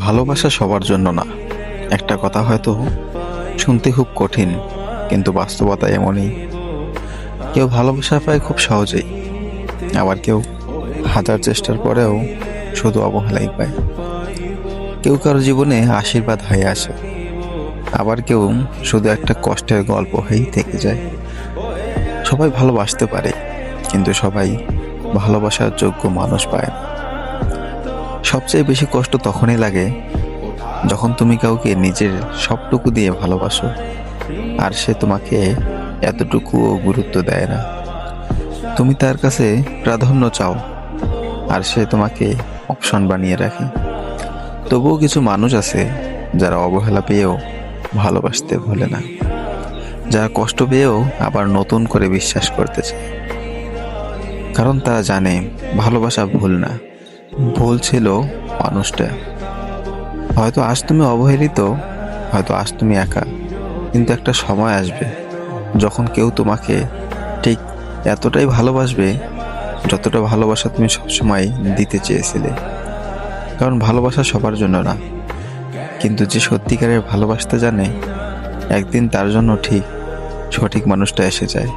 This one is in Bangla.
ভালোবাসা সবার জন্য না। একটা কথা হয়তো শুনতে খুব কঠিন, কিন্তু বাস্তবতা এমনই। কেউ ভালোবাসা পায় খুব সহজেই, আবার কেউ হাজার চেষ্টার পরেও শুধু অবহেলাই পায়। কেউ কারো জীবনে আশীর্বাদ হয়ে আসে, আবার কেউ শুধু একটা কষ্টের গল্প হয়েই থেকে যায়। সবাই ভালোবাসতে পারে, কিন্তু সবাই ভালোবাসার যোগ্য মানুষ পায় না। সবচেয়ে বেশি কষ্ট তখনই লাগে যখন তুমি কাউকে নিজের সবটুকু দিয়ে ভালোবাসো, আর সে তোমাকে এতটুকুও গুরুত্ব দেয় না। তুমি তার কাছে প্রাধান্য চাও, আর সে তোমাকে অপশন বানিয়ে রাখে। তবুও কিছু মানুষ আছে যারা অবহেলা পেয়েও ভালোবাসতে ভোলে না, যারা কষ্ট পেয়েও আবার নতুন করে বিশ্বাস করতে চায়। কারণ তারা জানে ভালোবাসা ভুল না, ভুল ছিল মানুষটা। হয়তো আজ তুমি অবহেলিত, হয়তো আজ তুমি একা, কিন্তু একটা সময় আসবে যখন কেউ তোমাকে ঠিক এতটাই ভালোবাসবে যতটা ভালোবাসা তুমি সবসময় দিতে চেয়েছিলে। কারণ ভালোবাসা সবার জন্য না, কিন্তু যে সত্যিকারের ভালোবাসতে জানে, একদিন তার জন্য ঠিক সঠিক মানুষটা এসে যায়।